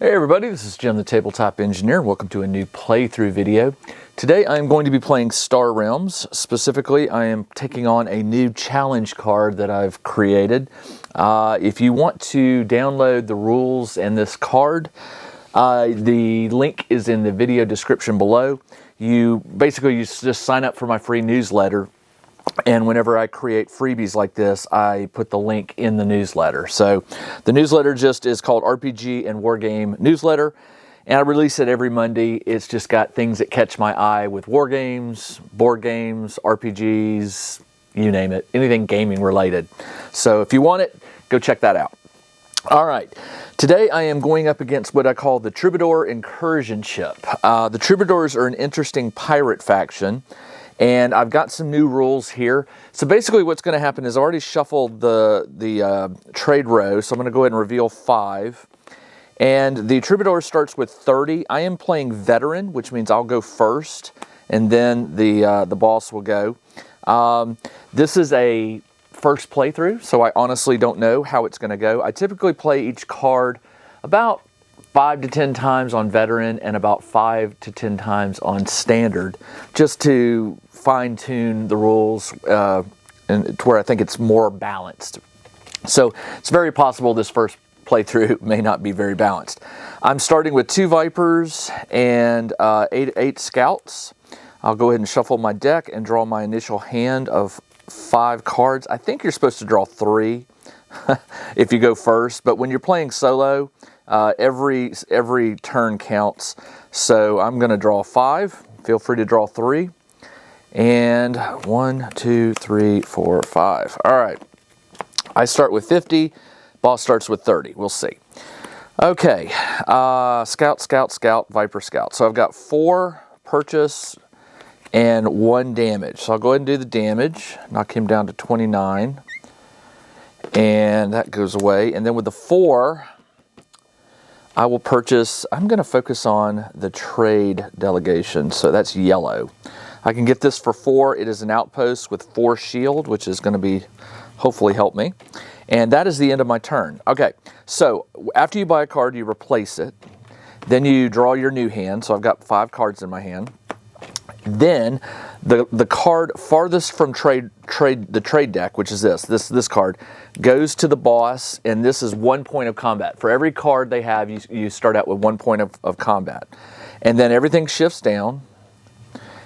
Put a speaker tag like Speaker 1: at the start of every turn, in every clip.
Speaker 1: Hey everybody, this is Jim the Tabletop Engineer. Welcome to a new playthrough video. Today I am going to be playing Star Realms. Specifically, I am taking on a new challenge card that I've created. If you want to download the rules and this card, the link is in the video description below. You just sign up for my free newsletter. And whenever I create freebies like this, I put the link in the newsletter. So the newsletter just is called RPG and Wargame Newsletter. And I release it every Monday. It's just got things that catch my eye with war games, board games, RPGs, you name it, anything gaming related. So if you want it, go check that out. All right, today I am going up against what I call the Troubadour Incursion Ship. The Troubadours are an interesting pirate faction. And I've got some new rules here. So basically what's going to happen is I already shuffled the trade row. So I'm going to go ahead and reveal 5. And the Troubadour starts with 30. I am playing Veteran, which means I'll go first. And then the boss will go. This is a first playthrough, so I honestly don't know how it's going to go. I typically play each card about 5 to 10 times on Veteran and about 5 to 10 times on Standard, just to fine-tune the rules and to where I think it's more balanced. So it's very possible this first playthrough may not be very balanced. I'm starting with 2 Vipers and 8 Scouts. I'll go ahead and shuffle my deck and draw my initial hand of 5 cards. I think you're supposed to draw 3 if you go first, but when you're playing solo, every turn counts. So I'm going to draw 5. Feel free to draw 3. And 1, 2, 3, 4, 5. All right. I start with 50. Boss starts with 30. We'll see. Okay. Scout, Scout, Scout, Viper, Scout. So I've got 4 purchase and 1 damage. So I'll go ahead and do the damage. Knock him down to 29. And that goes away. And then with the 4... I will purchase, I'm going to focus on the trade delegation, so that's yellow. I can get this for 4. It is an outpost with 4 shield, which is going to be, hopefully help me. And that is the end of my turn. Okay, so after you buy a card, you replace it. Then you draw your new hand, so I've got 5 cards in my hand. Then the card farthest from the trade deck, which is this card, goes to the boss, and this is 1 point of combat. For every card they have, you start out with 1 point of combat. And then everything shifts down,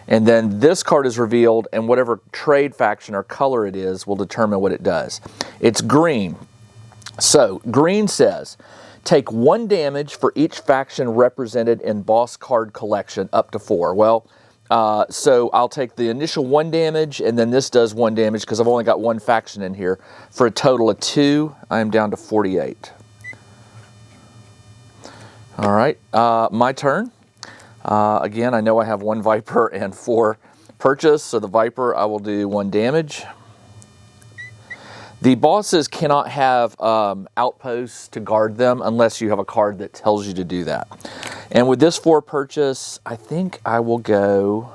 Speaker 1: and then this card is revealed, and whatever trade faction or color it is will determine what it does. It's green. So green says, take 1 damage for each faction represented in boss card collection up to 4. Well, so I'll take the initial 1 damage, and then this does 1 damage because I've only got 1 faction in here. For a total of 2, I am down to 48. All right, my turn. Again, I know I have 1 Viper and 4 purchase, so the Viper, I will do 1 damage. The bosses cannot have outposts to guard them unless you have a card that tells you to do that. And with this 4 purchase, I think I will go...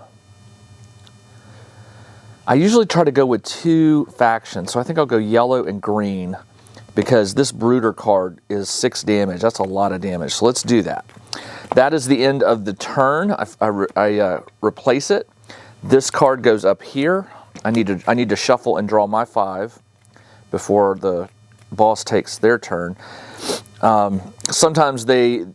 Speaker 1: I usually try to go with 2 factions, so I think I'll go yellow and green because this Brooder card is 6 damage. That's a lot of damage, so let's do that. That is the end of the turn. I replace it. This card goes up here. I need to shuffle and draw my 5 before the boss takes their turn. Sometimes the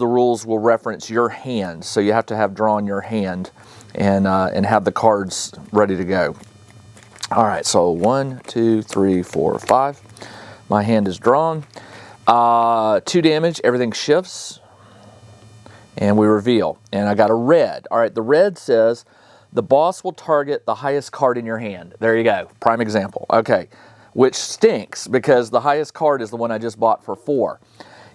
Speaker 1: rules will reference your hand, so you have to have drawn your hand and have the cards ready to go. All right, so 1, 2, 3, 4, 5. My hand is drawn. 2 damage. Everything shifts, and we reveal. And I got a red. All right, the red says the boss will target the highest card in your hand. There you go. Prime example. Okay. Which stinks because the highest card is the one I just bought for 4.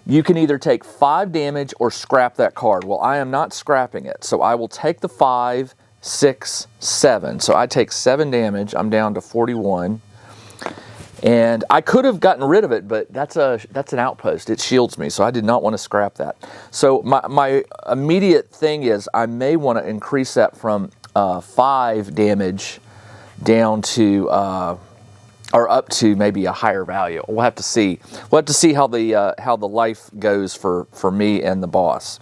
Speaker 1: You can either take 5 damage or scrap that card. Well, I am not scrapping it, so I will take the 5, 6, 7. So I take 7 damage. I'm down to 41. And I could have gotten rid of it, but that's an outpost. It shields me, so I did not want to scrap that. So my immediate thing is I may want to increase that from 5 damage down to or up to maybe a higher value. We'll have to see. We'll have to see how the life goes for me and the boss.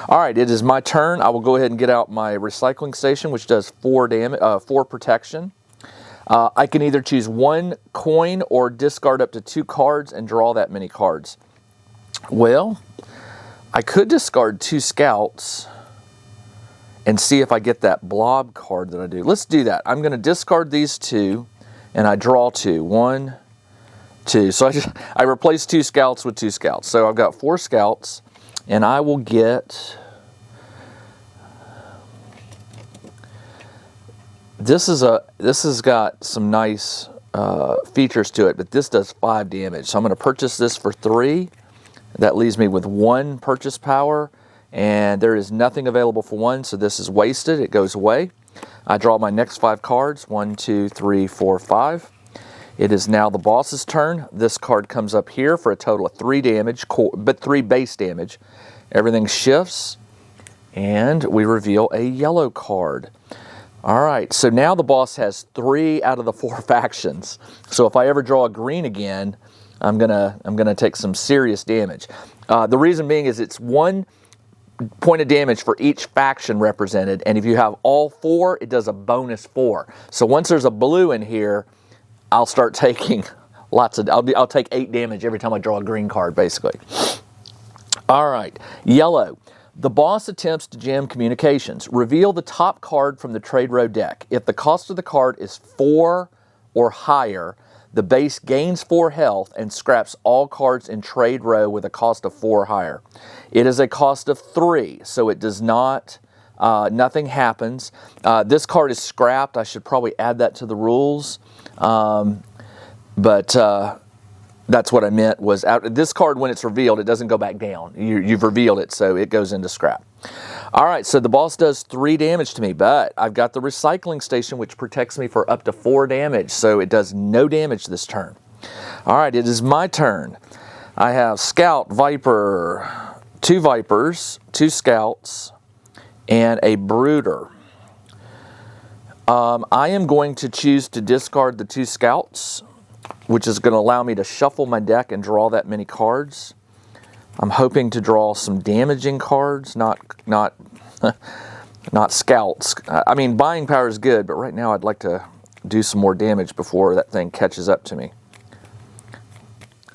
Speaker 1: All right, it is my turn. I will go ahead and get out my recycling station, which does 4 protection. I can either choose 1 coin or discard up to 2 cards and draw that many cards. Well, I could discard 2 scouts and see if I get that blob card that I do. Let's do that. I'm going to discard these 2. And I draw 2. 1, 2. So I replace 2 scouts with 2 scouts. So I've got 4 scouts, and I will get. This has got some nice features to it, but this does 5 damage. So I'm going to purchase this for 3. That leaves me with 1 purchase power, and there is nothing available for 1, so this is wasted. It goes away. I draw my next 5 cards, 1, 2, 3, 4, 5. It is now the boss's turn. This card comes up here for a total of 3 damage, but 3 base damage. Everything shifts, and we reveal a yellow card. All right, so now the boss has 3 out of the 4 factions. So if I ever draw a green again, I'm gonna take some serious damage. The reason being is it's 1 point of damage for each faction represented, and if you have all 4, it does a bonus 4. So once there's a blue in here, I'll start taking lots of. I'll take 8 damage every time I draw a green card, basically. All right, yellow. The boss attempts to jam communications. Reveal the top card from the trade row deck. If the cost of the card is 4 or higher, the base gains 4 health and scraps all cards in trade row with a cost of 4 or higher. It is a cost of 3, so it does not, nothing happens. This card is scrapped. I should probably add that to the rules. But that's what I meant was out. This card, when it's revealed, it doesn't go back down. You've revealed it, so it goes into scrap. All right, so the boss does 3 damage to me, but I've got the recycling station, which protects me for up to 4 damage, so it does no damage this turn. All right, it is my turn. I have Scout, Viper, 2 Vipers, 2 Scouts, and a Brooder. I am going to choose to discard the 2 Scouts, which is going to allow me to shuffle my deck and draw that many cards. I'm hoping to draw some damaging cards, not scouts. I mean, buying power is good, but right now I'd like to do some more damage before that thing catches up to me.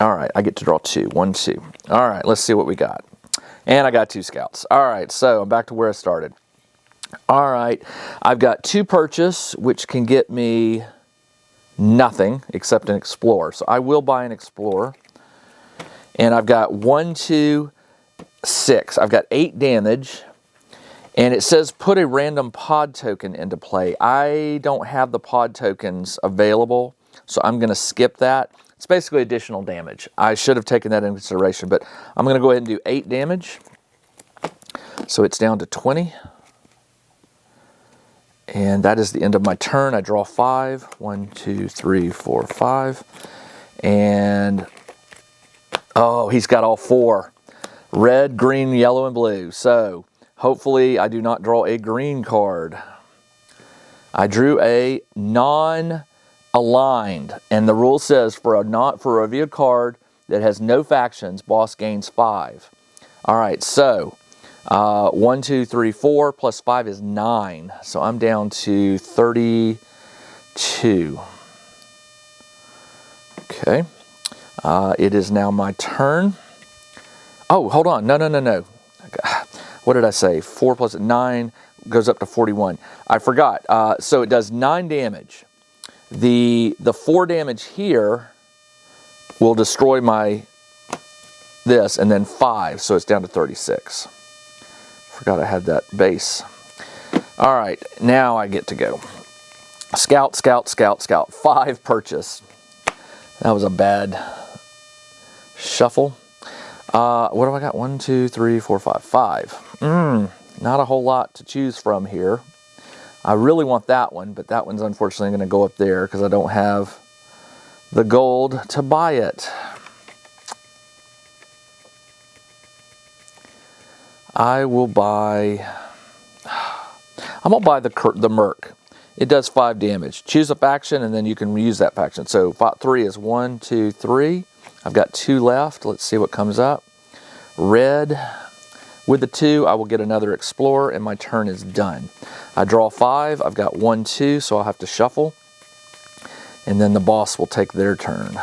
Speaker 1: All right, I get to draw 2. 1, 2. All right, let's see what we got. And I got 2 scouts. All right, so I'm back to where I started. All right, I've got 2 purchase, which can get me nothing except an explorer. So I will buy an explorer. And I've got 1, 2, 6. I've got 8 damage. And it says put a random pod token into play. I don't have the pod tokens available, so I'm going to skip that. It's basically additional damage. I should have taken that into consideration, but I'm going to go ahead and do 8 damage. So it's down to 20. And that is the end of my turn. I draw 5. 1, 2, 3, 4, 5. And oh, he's got all 4. Red, green, yellow, and blue. So hopefully I do not draw a green card. I drew a non-aligned. And the rule says for a revealed card that has no factions, boss gains 5. All right, so 1, 2, 3, 4 plus 5 is 9. So I'm down to 32. Okay. It is now my turn. Oh, hold on. No. What did I say? 4 plus 9 goes up to 41. I forgot. So it does 9 damage. The 4 damage here will destroy this, and then 5, so it's down to 36. Forgot I had that base. All right, now I get to go. Scout. 5 purchase. That was a bad shuffle. What do I got? 1, 2, 3, 4, 5. 5. Not a whole lot to choose from here. I really want that one, but that one's unfortunately going to go up there because I don't have the gold to buy it. I'm going to buy the Merc. it does 5 damage. Choose a faction and then you can use that faction. So 3 is 1, 2, 3. I've got 2 left. Let's see what comes up. Red. With the 2, I will get another explorer and my turn is done. I draw 5. I've got 1, 2, so I'll have to shuffle. And then the boss will take their turn.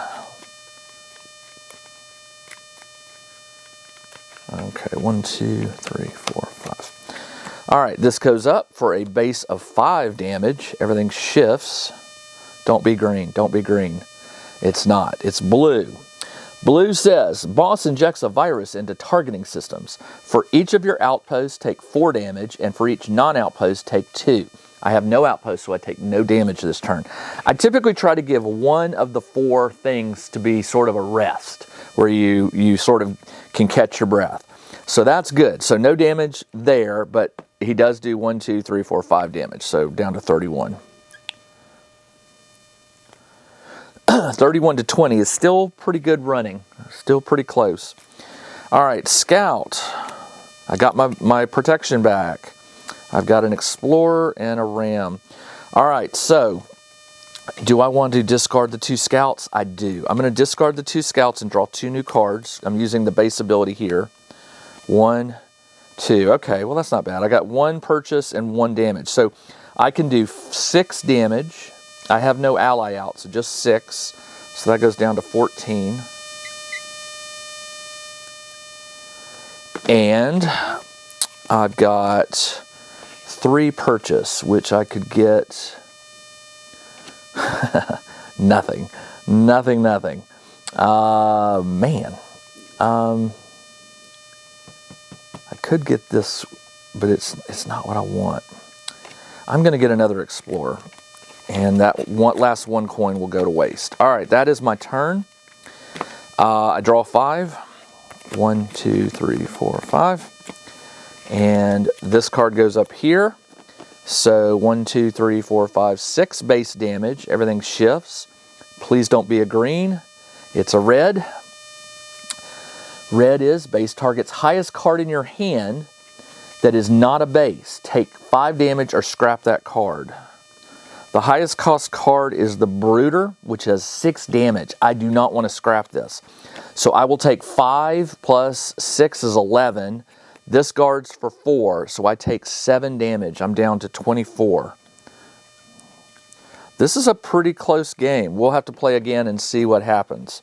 Speaker 1: Okay, 1, 2, 3, 4, 5. All right, this goes up for a base of 5 damage. Everything shifts. Don't be green. Don't be green. It's not. It's blue. Blue says, boss injects a virus into targeting systems. For each of your outposts, take 4 damage, and for each non-outpost, take 2. I have no outpost, so I take no damage this turn. I typically try to give one of the 4 things to be sort of a rest, where you sort of can catch your breath. So that's good. So no damage there, but he does do 1, 2, 3, 4, 5 damage, so down to 31. 31 to 20 is still pretty good running. Still pretty close. All right, Scout. I got my protection back. I've got an Explorer and a Ram. All right, so do I want to discard the 2 Scouts? I do. I'm going to discard the 2 Scouts and draw 2 new cards. I'm using the base ability here. 1, 2. Okay, well, that's not bad. I got 1 purchase and 1 damage. So I can do 6 damage. I have no ally out, so just 6. So that goes down to 14. And I've got 3 purchase, which I could get nothing. Nothing. Man. I could get this, but it's not what I want. I'm going to get another Explorer. And that last 1 coin will go to waste. All right, that is my turn. I draw 5. 1, 2, 3, 4, 5. And this card goes up here. So 1, 2, 3, 4, 5, 6 base damage. Everything shifts. Please don't be a green. It's a red. Red is base target's highest card in your hand that is not a base. Take 5 damage or scrap that card. The highest cost card is the Brooder, which has 6 damage. I do not want to scrap this. So I will take 5 plus 6 is 11. This guard's for 4, so I take 7 damage. I'm down to 24. This is a pretty close game. We'll have to play again and see what happens.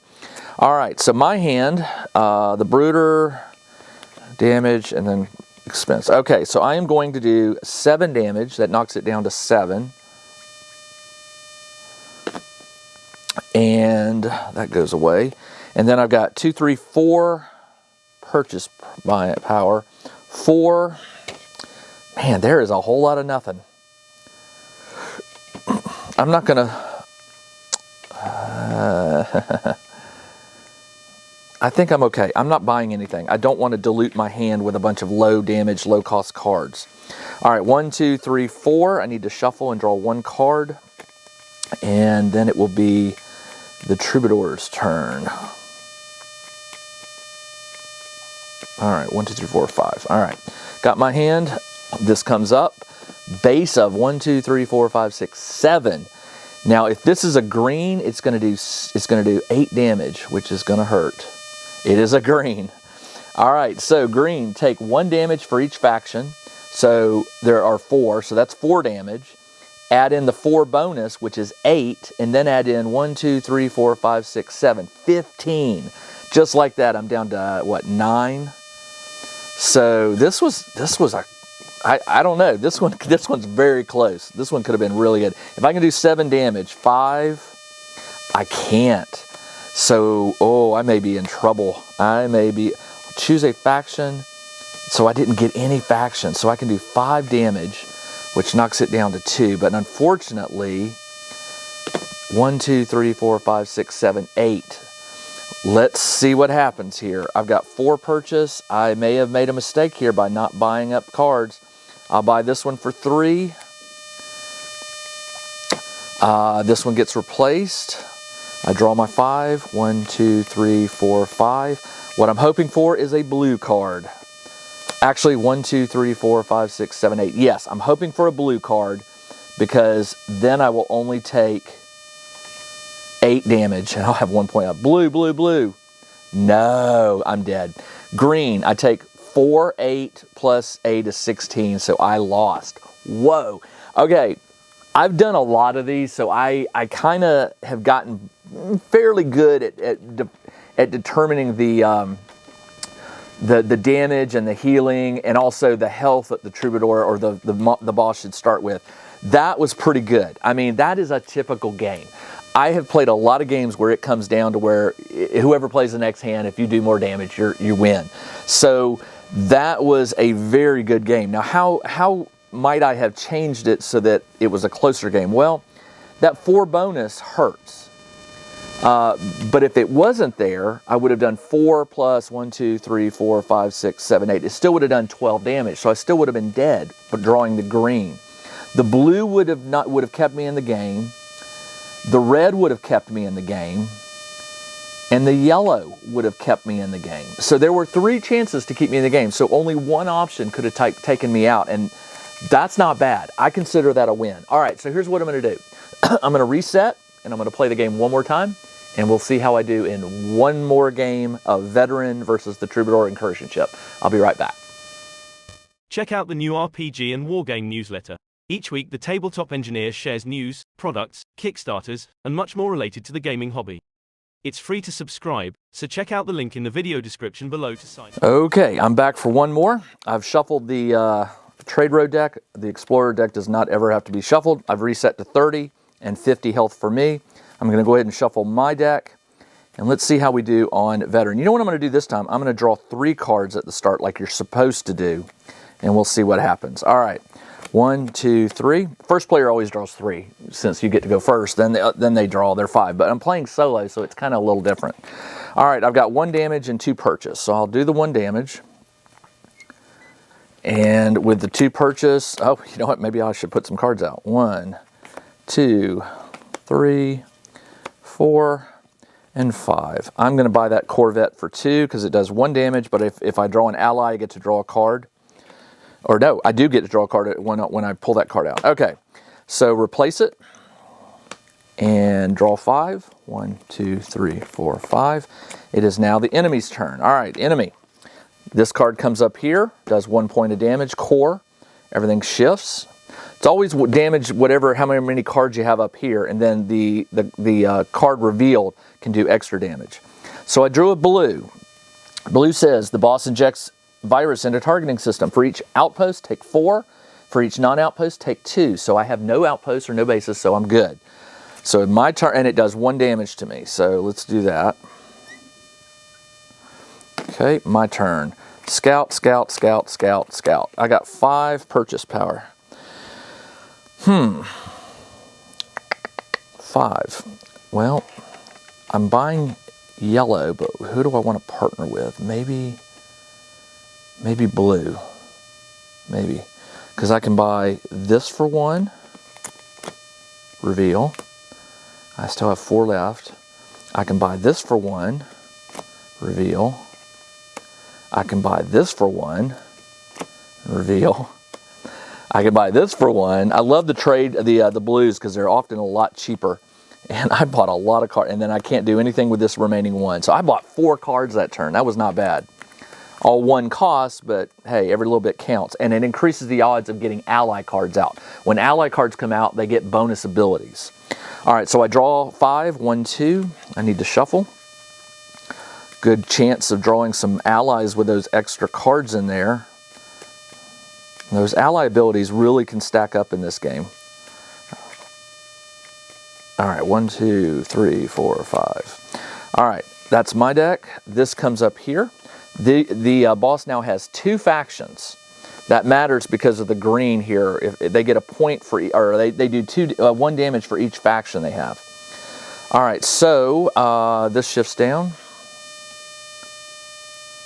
Speaker 1: All right, so my hand, the Brooder, damage, and then expense. Okay, so I am going to do 7 damage. That knocks it down to 7. And that goes away. And then I've got 2, 3, 4 purchase by power. 4. Man, there is a whole lot of nothing. I'm not going to... I think I'm okay. I'm not buying anything. I don't want to dilute my hand with a bunch of low damage, low cost cards. All right, 1, 2, 3, 4. I need to shuffle and draw 1 card. And then it will be the Troubadour's turn. All right, 1, 2, 3, 4, 5. All right, got my hand. This comes up. Base of 1, 2, 3, 4, 5, 6, 7. Now, if this is a green, it's going to do 8 damage, which is going to hurt. It is a green. All right, so green, take 1 damage for each faction. So there are 4, so that's 4 damage. Add in the 4 bonus, which is 8, and then add in 1, 2, 3, 4, 5, 6, 7, 15. Just like that, I'm down to what, 9? So this was a, I don't know. This one's very close. This one could have been really good. If I can do 7 damage, 5, I can't. So, oh, I may be in trouble. I may be, choose a faction. So I didn't get any faction. So I can do 5 damage, which knocks it down to 2. But unfortunately, 1, 2, 3, 4, 5, 6, 7, 8. Let's see what happens here. I've got 4 purchase. I may have made a mistake here by not buying up cards. I'll buy this one for 3. This one gets replaced. I draw my 5. 1, 2, 3, 4, 5. What I'm hoping for is a blue card. Actually, 1, 2, 3, 4, 5, 6, 7, 8. Yes, I'm hoping for a blue card because then I will only take 8 damage and I'll have 1 point up. Blue, blue, blue. No, I'm dead. Green, I take 4, 8 plus 8 is 16, so I lost. Whoa. Okay, I've done a lot of these, so I kind of have gotten fairly good at determining the damage and the healing, and also the health that the troubadour or the boss should start with. That was pretty good. I mean, that is a typical game. I have played a lot of games where it comes down to where whoever plays the next hand, if you do more damage, you win. So that was a very good game. Now, how might I have changed it so that it was a closer game? Well, that 4 bonus hurts. But if it wasn't there, I would have done 4 plus 1, 2, 3, 4, 5, 6, 7, 8. It still would have done 12 damage. So I still would have been dead for drawing the green. The blue would have kept me in the game. The red would have kept me in the game. And the yellow would have kept me in the game. So there were 3 chances to keep me in the game. So only one option could have taken me out. And that's not bad. I consider that a win. All right, so here's what I'm going to do. I'm going to reset, and I'm going to play the game one more time. And we'll see how I do in one more game of Veteran versus the Troubadour Incursion Ship. I'll be right back.
Speaker 2: Check out the new RPG and Wargame Newsletter. Each week, the Tabletop Engineer shares news, products, Kickstarters, and much more related to the gaming hobby. It's free to subscribe, so check out the link in the video description below to sign up.
Speaker 1: Okay, I'm back for one more. I've shuffled the Trade Road deck. The Explorer deck does not ever have to be shuffled. I've reset to 30 and 50 health for me. I'm going to go ahead and shuffle my deck, and let's see how we do on Veteran. You know what I'm going to do this time? I'm going to draw 3 cards at the start like you're supposed to do, and we'll see what happens. All right, 1, 2, 3. First player always draws 3 since you get to go first. Then they draw their 5, but I'm playing solo, so it's kind of a little different. All right, I've got 1 damage and 2 purchase, so I'll do the 1 damage. And with the 2 purchase, oh, you know what? Maybe I should put some cards out. 1, 2, 3, 4, and 5. I'm going to buy that Corvette for 2 because it does 1 damage, but if I draw an ally, I get to draw a card. Or no, I do get to draw a card when I pull that card out. Okay, so replace it and draw 5. 1, 2, 3, 4, 5. It is now the enemy's turn. All right, enemy. This card comes up here, does 1 point of damage, core. Everything shifts. It's always damage how many cards you have up here, and then the card revealed can do extra damage. So I drew a blue. Blue says the boss injects virus into targeting system. For each outpost, take 4. For each non-outpost, take 2. So I have no outposts or no bases, so I'm good. So my turn, and it does 1 damage to me. So let's do that. Okay, my turn. Scout, scout, scout, scout, scout. I got 5 purchase power. 5. Well, I'm buying yellow, but who do I want to partner with? Maybe blue. Maybe. Because I can buy this for 1. Reveal. I still have 4 left. I can buy this for 1. Reveal. I can buy this for 1. Reveal. I can buy this for 1. I love the trade, the blues, because they're often a lot cheaper. And I bought a lot of cards, and then I can't do anything with this remaining 1. So I bought 4 cards that turn. That was not bad. All 1 cost, but hey, every little bit counts. And it increases the odds of getting ally cards out. When ally cards come out, they get bonus abilities. All right, so I draw 5, 1, 2. I need to shuffle. Good chance of drawing some allies with those extra cards in there. Those ally abilities really can stack up in this game. All right, 1, 2, 3, 4, 5. All right, that's my deck. This comes up here. The boss now has 2 factions. That matters because of the green here. If they get a point for, or they do 1 damage for each faction they have. All right, so this shifts down,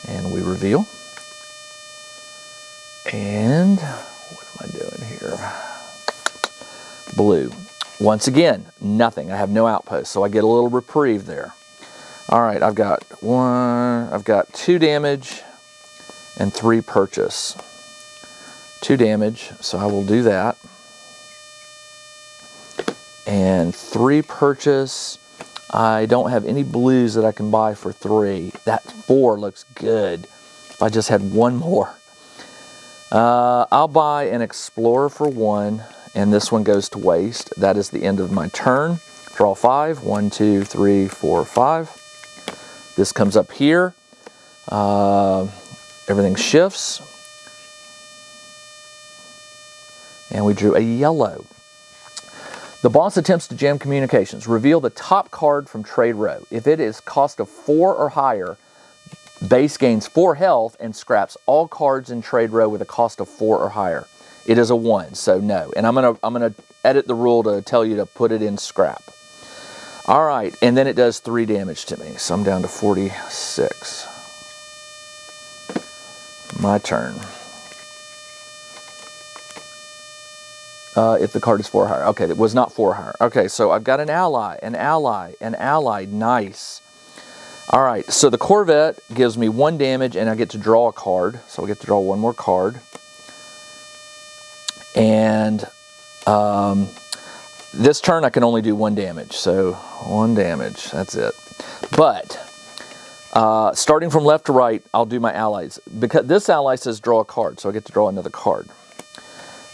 Speaker 1: and we reveal. And what am I doing here? Blue. Once again, nothing. I have no outpost, so I get a little reprieve there. All right, I've got 2 damage and 3 purchase. 2 damage, so I will do that. And 3 purchase. I don't have any blues that I can buy for 3. That 4 looks good. If I just had 1 more. I'll buy an Explorer for 1, and this one goes to waste. That is the end of my turn. Draw 5. 1, 2, 3, 4, 5. This comes up here. Everything shifts. And we drew a yellow. The boss attempts to jam communications. Reveal the top card from trade row. If it is cost of 4 or higher, base gains 4 health and scraps all cards in trade row with a cost of 4 or higher. It is a 1, so no. And I'm gonna edit the rule to tell you to put it in scrap. All right, and then it does 3 damage to me, so I'm down to 46. My turn. If the card is 4 or higher. Okay, it was not 4 or higher. Okay, so I've got an ally, an ally, an ally. Nice. All right, so the Corvette gives me 1 damage, and I get to draw a card. So I get to draw 1 more card. And this turn I can only do 1 damage. So 1 damage, that's it. But starting from left to right, I'll do my allies. Because this ally says draw a card, so I get to draw another card.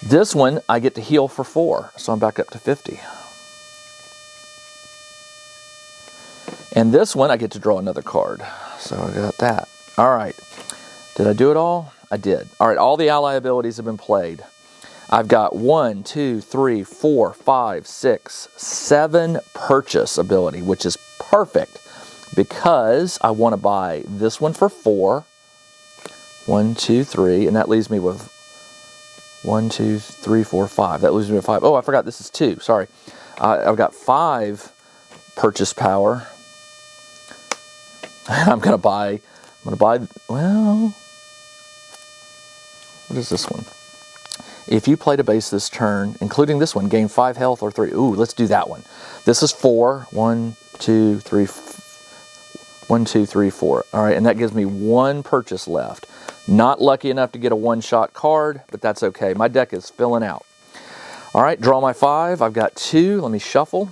Speaker 1: This one, I get to heal for 4, so I'm back up to 50. And this one, I get to draw another card, so I got that. All right, did I do it all? I did. All right, all the ally abilities have been played. I've got 1, 2, 3, 4, 5, 6, 7 purchase ability, which is perfect because I want to buy this one for 4. 1, 2, 3, and that leaves me with 1, 2, 3, 4, 5. That leaves me with 5. Oh, I forgot this is 2. Sorry. I've got 5 purchase power. I'm gonna buy. Well, what is this one? If you played a base this turn, including this one, gain 5 health or 3. Ooh, let's do that one. This is 4. 1, 2, 3. 1, 2, 3, 4. All right, and that gives me 1 purchase left. Not lucky enough to get a 1-shot card, but that's okay. My deck is filling out. All right, draw my 5. I've got 2. Let me shuffle.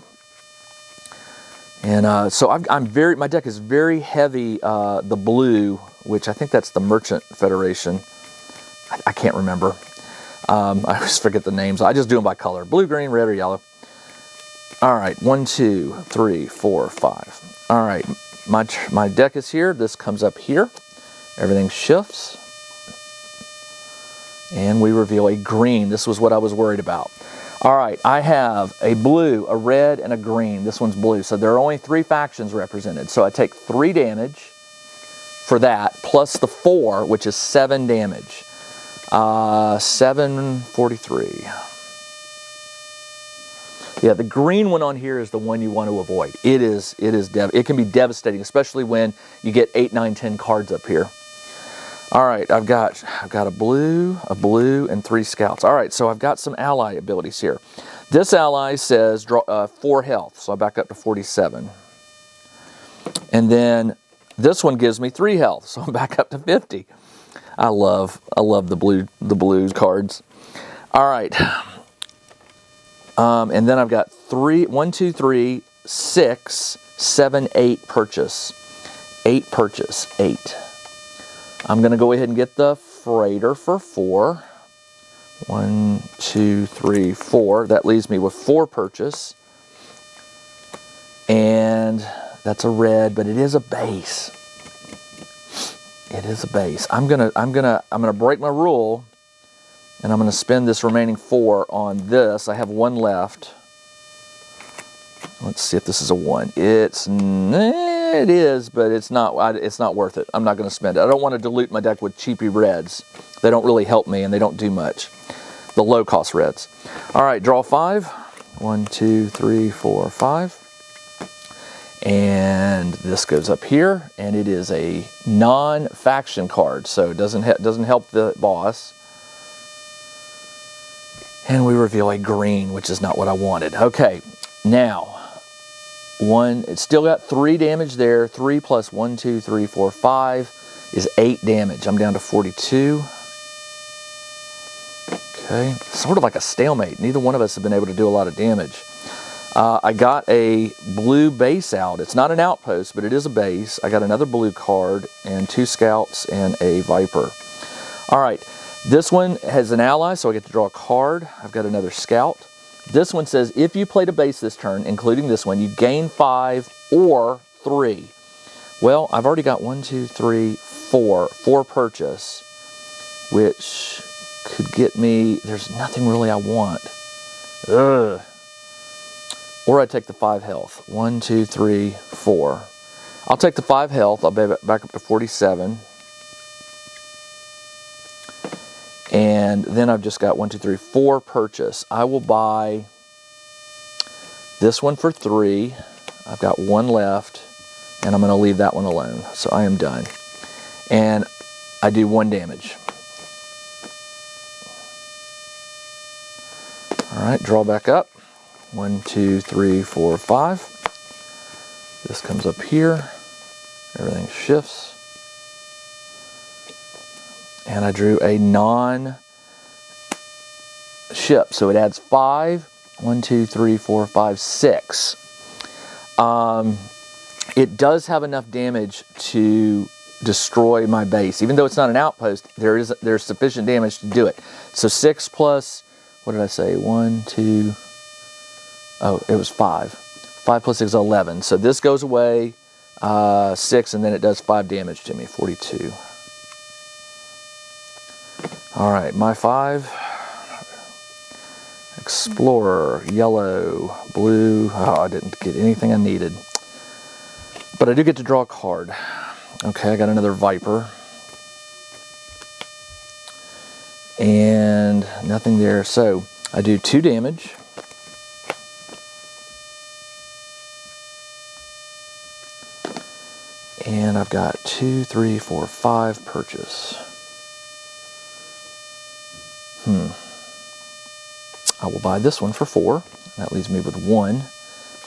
Speaker 1: And so my deck is very heavy. The blue, which I think that's the Merchant Federation. I can't remember. I always forget the names. I just do them by color: blue, green, red, or yellow. All right, 1, 2, 3, 4, 5. All right, my deck is here. This comes up here. Everything shifts. And we reveal a green. This was what I was worried about. All right, I have a blue, a red, and a green. This one's blue, so there are only 3 factions represented. So I take 3 damage for that, plus the 4, which is 7 damage. 743. Yeah, the green one on here is the one you want to avoid. It can be devastating, especially when you get 8, 9, 10 cards up here. All right, I've got a blue, and 3 scouts. All right, so I've got some ally abilities here. This ally says draw 4 health, so I back up to 47. And then this one gives me 3 health, so I'm back up to 50. I love the blue cards. All right, and then I've got 1, 2, 3, 6, 7, 8 purchase. 8 purchase, 8. I'm going to go ahead and get the freighter for 4. 1, 2, 3, 4. That leaves me with 4 purchase. And that's a red, but it is a base. It is a base. I'm gonna break my rule, and I'm gonna spend this remaining 4 on this. I have 1 left. Let's see if this is a 1. It is, but it's not worth it. I'm not going to spend it. I don't want to dilute my deck with cheapy reds. They don't really help me, and they don't do much. The low-cost reds. All right, draw 5. 1, 2, 3, 4, 5. And this goes up here, and it is a non-faction card, so it doesn't help the boss. And we reveal a green, which is not what I wanted. Okay, now. It's still got 3 damage there. 3 plus 1, 2, 3, 4, 5 is 8 damage. I'm down to 42. Okay, sort of like a stalemate. Neither one of us have been able to do a lot of damage. I got a blue base out. It's not an outpost, but it is a base. I got another blue card and 2 scouts and a viper. All right, this one has an ally, so I get to draw a card. I've got another scout. This one says, if you played a base this turn, including this one, you gain 5 or 3. Well, I've already got 1, 2, 3, 4. 4 purchase, which could get me, there's nothing really I want. Ugh. Or I take the 5 health. 1, 2, 3, 4. I'll take the 5 health. I'll be back up to 47. And then I've just got 1, 2, 3, 4 purchase. I will buy this one for 3. I've got 1 left, and I'm going to leave that one alone. So I am done. And I do 1 damage. All right, draw back up. 1, 2, 3, 4, 5. This comes up here. Everything shifts. And I drew a non-ship, so it adds 5. 1, 2, 3, 4, 5, 6. It does have enough damage to destroy my base. Even though it's not an outpost, there's sufficient damage to do it. So 6 plus, what did I say? 1, 2, oh, it was 5. 5 plus 6 is 11. So this goes away, 6, and then it does 5 damage to me, 42. All right, my 5. Explorer, yellow, blue. Oh, I didn't get anything I needed. But I do get to draw a card. Okay, I got another Viper. And nothing there. So I do 2 damage. And I've got 2, 3, 4, 5 purchase. I will buy this one for 4. That leaves me with 1,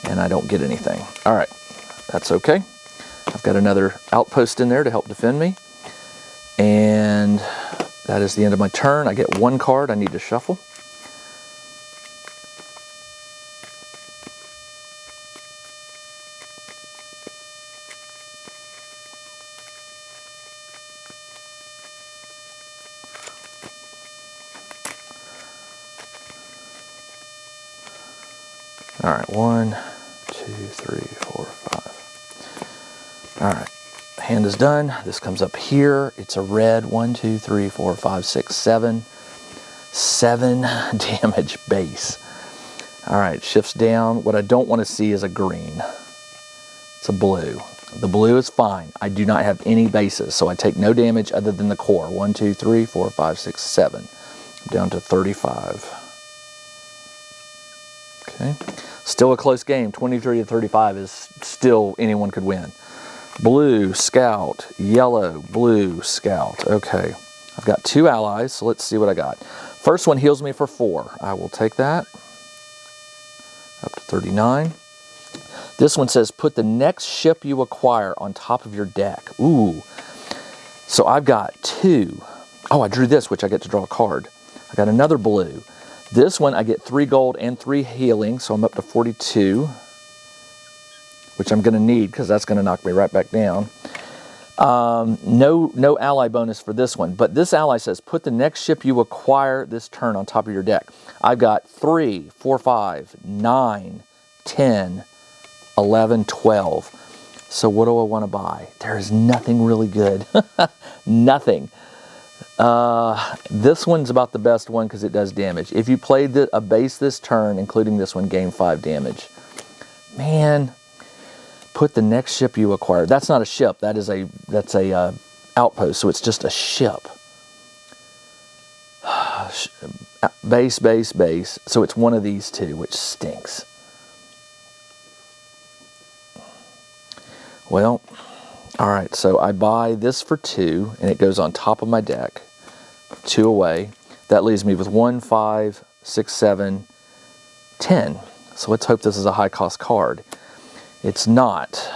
Speaker 1: and I don't get anything. All right, that's okay. I've got another outpost in there to help defend me. And that is the end of my turn. I get 1 card I need to shuffle. All right, 1, 2, 3, 4, 5. All right, hand is done. This comes up here. It's a red. 1, 2, 3, 4, 5, 6, 7. 7 damage base. All right, shifts down. What I don't want to see is a green. It's a blue. The blue is fine. I do not have any bases, so I take no damage other than the core. 1, 2, 3, 4, 5, 6, 7. I'm down to 35. Okay. Still a close game. 23 to 35 is still anyone could win. Blue, scout, yellow, blue, scout. Okay. I've got 2 allies, so let's see what I got. First one heals me for 4. I will take that. Up to 39. This one says, put the next ship you acquire on top of your deck. Ooh. So I've got 2. Oh, I drew this, which I get to draw a card. I got another blue. This one, I get 3 gold and 3 healing, so I'm up to 42, which I'm going to need because that's going to knock me right back down. No ally bonus for this one, but this ally says, put the next ship you acquire this turn on top of your deck. I've got 3, 4, 5, 9, 10, 11, 12. So what do I want to buy? There is nothing really good. Nothing. This one's about the best one because it does damage. If you played a base this turn, including this one, gain 5 damage. Man, put the next ship you acquire. That's not a ship. That's a outpost. So it's just a ship. Base, base, base. So it's one of these 2, which stinks. Well, all right. So I buy this for 2, and it goes on top of my deck. 2 away. That leaves me with 1, 5, 6, 7, 10. So let's hope this is a high cost card. It's not,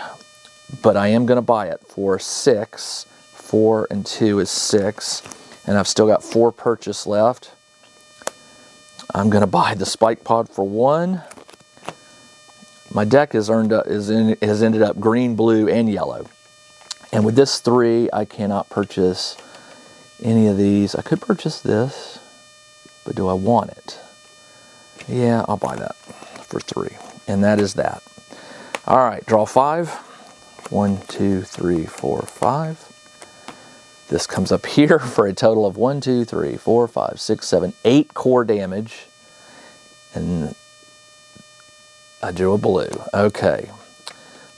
Speaker 1: but I am going to buy it for 6. 4 and 2 is 6, and I've still got 4 purchase left. I'm going to buy the spike pod for 1, My deck has ended up green, blue, and yellow. And with this 3, I cannot purchase any of these. I could purchase this, but do I want it? Yeah, I'll buy that for 3. And that is that. All right, draw 5. 1, 2, 3, 4, 5. This comes up here for a total of 1, 2, 3, 4, 5, 6, 7, 8 core damage. And I drew a blue. Okay.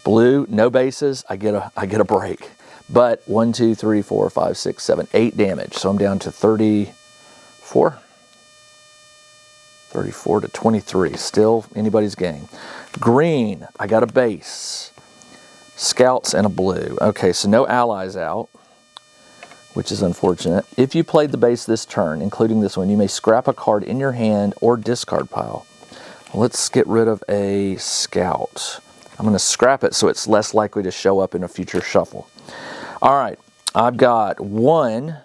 Speaker 1: Blue, no bases, I get a break. But 1, 2, 3, 4, 5, 6, 7, 8 damage. So I'm down to 34. 34 to 23. Still anybody's game. Green, I got a base. Scouts and a blue. Okay, so no allies out, which is unfortunate. If you played the base this turn, including this one, you may scrap a card in your hand or discard pile. Let's get rid of a scout. I'm going to scrap it so it's less likely to show up in a future shuffle. All right, I've got 1,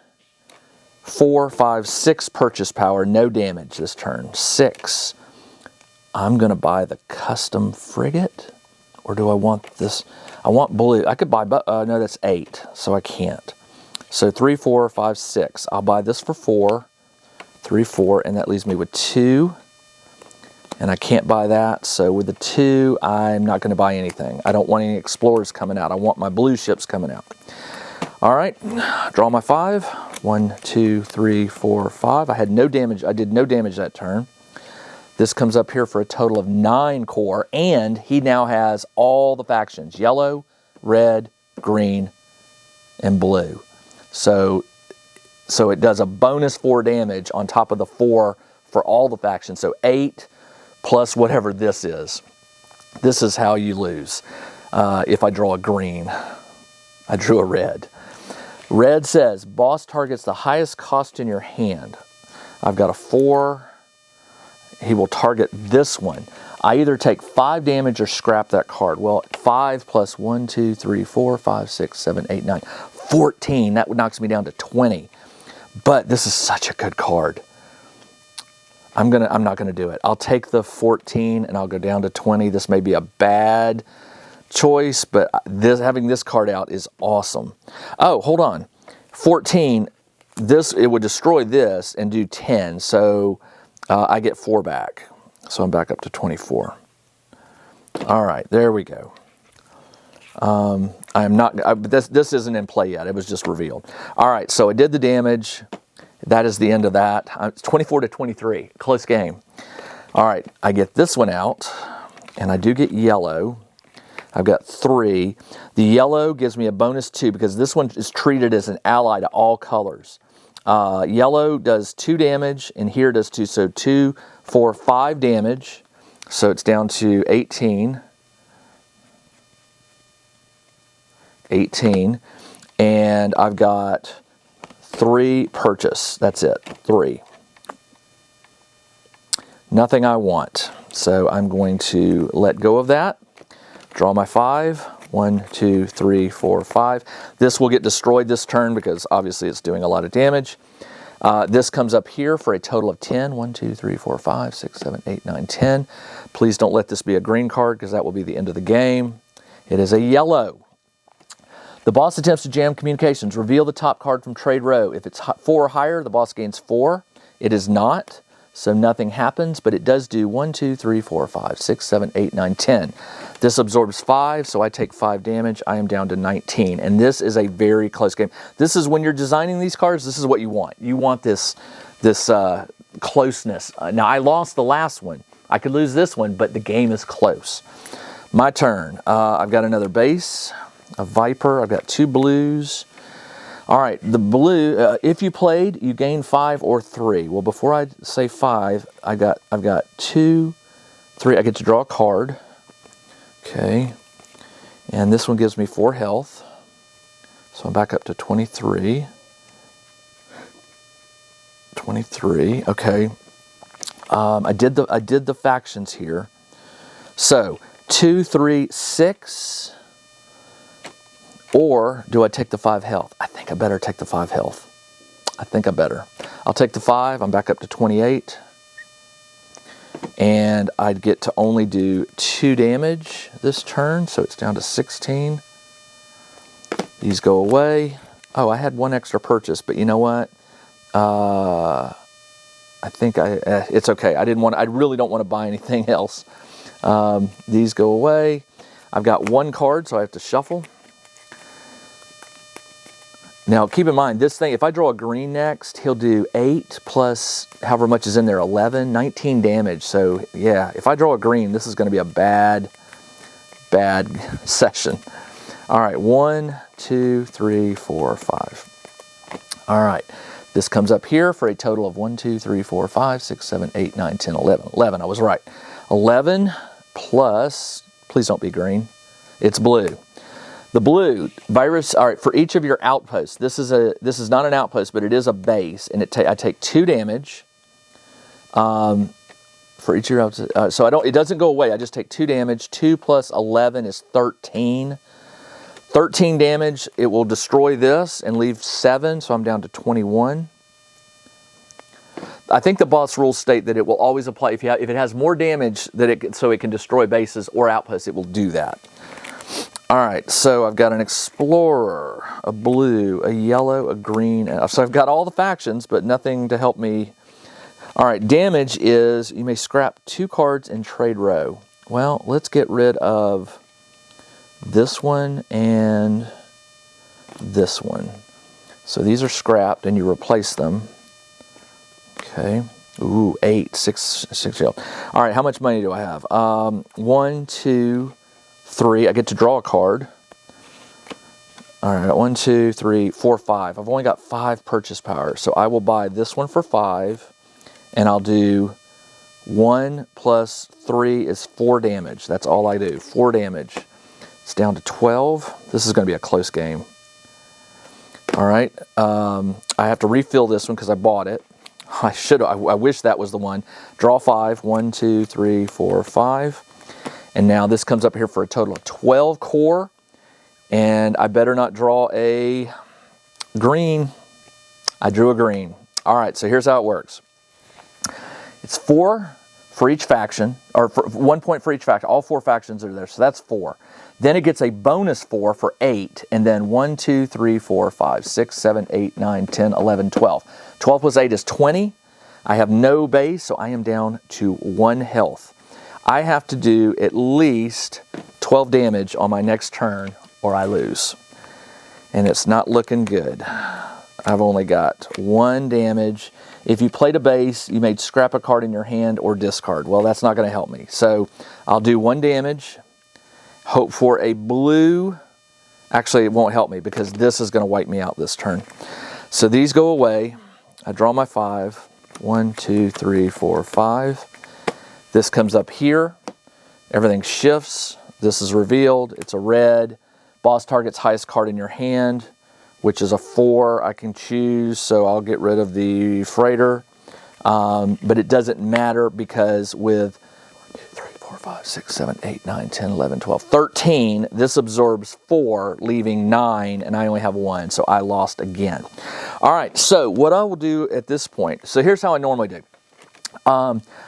Speaker 1: 4, 5, 6 purchase power, no damage this turn. 6. I'm going to buy the custom frigate, or do I want this? I want blue. I could buy, no, that's 8, so I can't. So 3, 4, 5, 6. I'll buy this for 4. 3, 4, and that leaves me with 2. And I can't buy that, so with the 2, I'm not going to buy anything. I don't want any explorers coming out. I want my blue ships coming out. All right, draw my 5. 1, 2, 3, 4, 5. I had no damage. I did no damage that turn. This comes up here for a total of 9 core, and he now has all the factions: yellow, red, green, and blue. So it does a bonus 4 damage on top of the 4 for all the factions. So 8 plus whatever this is. This is how you lose. If I draw a green, I drew a red. Red says, boss targets the highest cost in your hand. I've got a 4. He will target this one. I either take 5 damage or scrap that card. Well, 5 plus 1, 2, 3, 4, 5, 6, 7, 8, 9, 14. That knocks me down to 20. But this is such a good card. I'm not gonna do it. I'll take the 14 and I'll go down to 20. This may be a bad choice, but having this card out is awesome. Oh, hold on. 14. It would destroy this and do 10. So I get 4 back. So I'm back up to 24. All right, there we go. This isn't in play yet. It was just revealed. All right, so I did the damage. That is the end of that. It's 24 to 23. Close game. All right, I get this one out, and I do get yellow. I've got 3. The yellow gives me a bonus 2 because this one is treated as an ally to all colors. Yellow does 2 damage, and here does 2. So 2, 4, 5 damage. So it's down to 18. 18. And I've got 3 purchase. That's it. 3. Nothing I want. So I'm going to let go of that. Draw my 5. 1, 2, 3, 4, 5. This will get destroyed this turn because obviously it's doing a lot of damage. This comes up here for a total of 10. 1, 2, 3, 4, 5, 6, 7, 8, 9, 10. Please don't let this be a green card because that will be the end of the game. It is a yellow. The boss attempts to jam communications. Reveal the top card from trade row. If it's 4 or higher, the boss gains 4. It is not, so nothing happens, but it does do 1, 2, 3, 4, 5, 6, 7, 8, 9, 10. This absorbs 5, so I take 5 damage. I am down to 19, and this is a very close game. This is when you're designing these cards, this is what you want. You want this closeness. Now, I lost the last one. I could lose this one, but the game is close. My turn. I've got another base. A Viper. I've got 2 blues. All right, the blue, if you played, you gain 5 or 3. Well, before I say 5, I've got 2, 3. I get to draw a card. Okay. And this one gives me 4 health. So I'm back up to 23. 23. Okay. I did the factions here. So 2, 3, 6. Or do I take the 5 health? I think I better take the 5 health. I think I better. I'll take the 5. I'm back up to 28. and I'd get to only do 2 damage this turn, so it's down to 16. These go away. Oh, I had 1 extra purchase, but you know what? I think it's okay. I really don't want to buy anything else. These go away. I've got 1 card, so I have to shuffle. Now, keep in mind, this thing, if I draw a green next, he'll do 8 plus however much is in there, 11, 19 damage. So, yeah, if I draw a green, this is going to be a bad session. All right, 1, 2, 3, 4, 5. All right, this comes up here for a total of 1, 2, 3, 4, 5, 6, 7, 8, 9, 10, 11. 11, I was right. 11 plus, please don't be green, it's blue. The blue virus. All right, for each of your outposts. This is not an outpost, but it is a base, and I take 2 damage. For each of your outposts, so it doesn't go away. I just take 2 damage. 2 plus 11 is 13. 13 damage. It will destroy this and leave 7, so I'm down to 21. I think the boss rules state that it will always apply if it has more damage so it can destroy bases or outposts. It will do that. All right, so I've got an explorer, a blue, a yellow, a green. So I've got all the factions, but nothing to help me. All right, damage is you may scrap 2 cards in trade row. Well, let's get rid of this one and this one. So these are scrapped, and you replace them. Okay. Ooh, 8, 6 yellow. All right, how much money do I have? 1, 2, 3. I get to draw a card. All right, 1, 2, 3, 4, 5. I've only got 5 purchase power, so I will buy this one for 5, and I'll do 1 plus 3 is 4 damage. That's all I do, 4 damage. It's down to 12. This is going to be a close game. All right, I have to refill this one because I bought it. I wish that was the one. Draw 5. 1, 2, 3, 4, 5. And now this comes up here for a total of 12 core. And I better not draw a green. I drew a green. All right, so here's how it works. It's 4 for each faction, or 1 point for each faction. All 4 factions are there, so that's 4. Then it gets a bonus 4 for 8, and then 1, 2, 3, 4, 5, 6, 7, 8, 9, 10, 11, 12. 12 plus 8 is 20. I have no base, so I am down to 1 health. I have to do at least 12 damage on my next turn, or I lose. And it's not looking good. I've only got 1 damage. If you played a base, you may scrap a card in your hand or discard. Well, that's not going to help me. So I'll do 1 damage. Hope for a blue. Actually, it won't help me because this is going to wipe me out this turn. So these go away. I draw my 5. 1, 2, 3, 4, 5. This comes up here. Everything shifts. This is revealed. It's a red. Boss targets highest card in your hand, which is a 4. I can choose, so I'll get rid of the freighter. But it doesn't matter because with 1, 2, 3, 4, 5, 6, 7, 8, 9, 10, 11, 12, 13, this absorbs 4, leaving 9, and I only have 1, so I lost again. All right, so what I will do at this point, so here's how I normally do.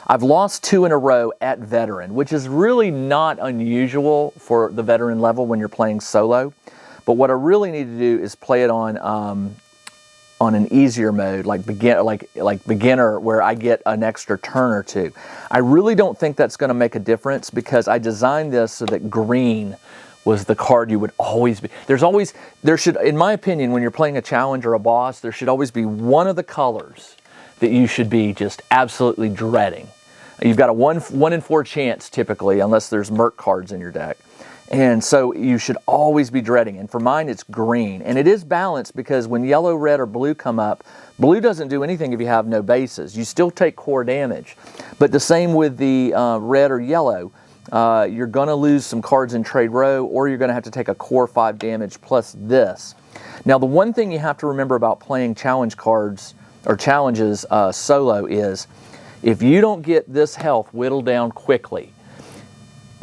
Speaker 1: I've lost 2 in a row at veteran, which is really not unusual for the veteran level when you're playing solo. But what I really need to do is play it on an easier mode, like beginner, where I get an extra turn or 2. I really don't think that's going to make a difference because I designed this so that green was the card you would always be. There should, in my opinion, when you're playing a challenge or a boss, there should always be one of the colors that you should be just absolutely dreading. You've got a 1 in 4 chance typically, unless there's Merc cards in your deck. And so you should always be dreading. And for mine, it's green. And it is balanced because when yellow, red, or blue come up, blue doesn't do anything if you have no bases. You still take core damage. But the same with the red or yellow. You're going to lose some cards in trade row, or you're going to have to take a core 5 damage plus this. Now, the one thing you have to remember about playing challenge cards or challenges solo is if you don't get this health whittled down quickly,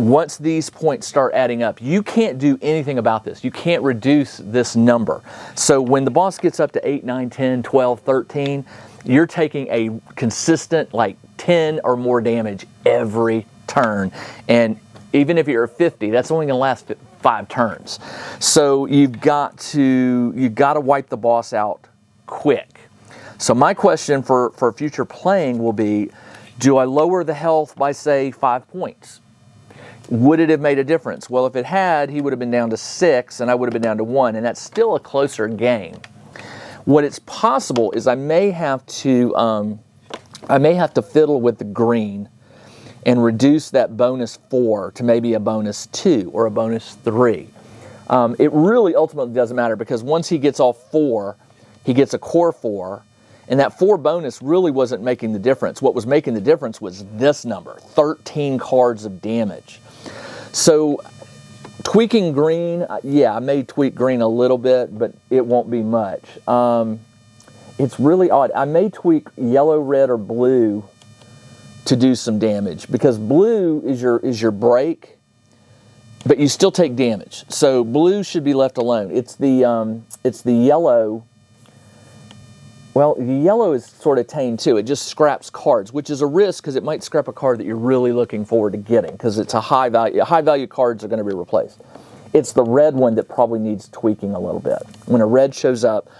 Speaker 1: once these points start adding up, you can't do anything about this. You can't reduce this number. So when the boss gets up to 8, 9, 10, 12, 13, you're taking a consistent like 10 or more damage every turn. And even if you're 50, that's only going to last 5 turns. So you've got to wipe the boss out quick. So my question for future playing will be, do I lower the health by, say, 5 points? Would it have made a difference? Well, if it had, he would have been down to 6 and I would have been down to 1, and that's still a closer game. What it's possible is I may have to fiddle with the green and reduce that bonus 4 to maybe a bonus 2 or a bonus 3. It really ultimately doesn't matter, because once he gets all 4, he gets a core 4, and that 4 bonus really wasn't making the difference. What was making the difference was this number, 13 cards of damage. So tweaking green, yeah, I may tweak green a little bit, but it won't be much. It's really odd. I may tweak yellow, red, or blue to do some damage, because blue is your break, but you still take damage. So blue should be left alone. It's the yellow. Well, the yellow is sort of tame too. It just scraps cards, which is a risk because it might scrap a card that you're really looking forward to getting, because it's a high value. High value cards are going to be replaced. It's the red one that probably needs tweaking a little bit. When a red shows up,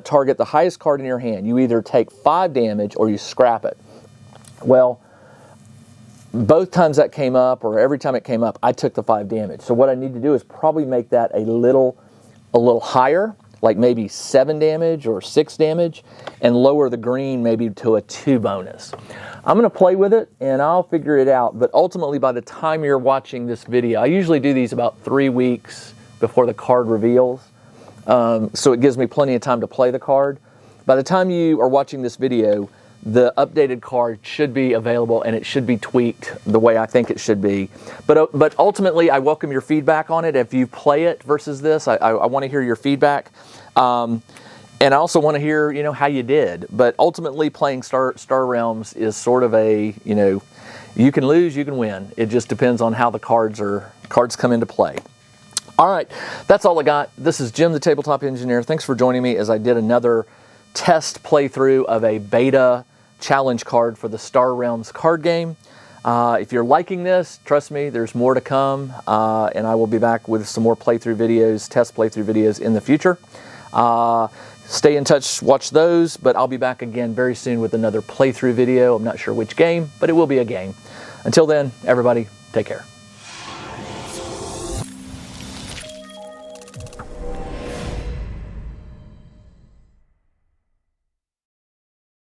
Speaker 1: target the highest card in your hand. You either take 5 damage or you scrap it. Well, both times that came up, or every time it came up, I took the 5 damage. So what I need to do is probably make that a little higher, like maybe 7 damage or 6 damage, and lower the green maybe to a 2 bonus. I'm going to play with it and I'll figure it out, but ultimately by the time you're watching this video, I usually do these about 3 weeks before the card reveals, so it gives me plenty of time to play the card. By the time you are watching this video, the updated card should be available and it should be tweaked the way I think it should be. But ultimately, I welcome your feedback on it. If you play it versus this, I want to hear your feedback. And I also want to hear, how you did. But ultimately, playing Star Realms is sort of a, you can lose, you can win. It just depends on how the cards come into play. All right, that's all I got. This is Jim, the Tabletop Engineer. Thanks for joining me as I did another test playthrough of a beta challenge card for the Star Realms card game. If you're liking this, trust me, there's more to come, and I will be back with some more playthrough videos, test playthrough videos in the future. Stay in touch, watch those, but I'll be back again very soon with another playthrough video. I'm not sure which game, but it will be a game. Until then, everybody, take care.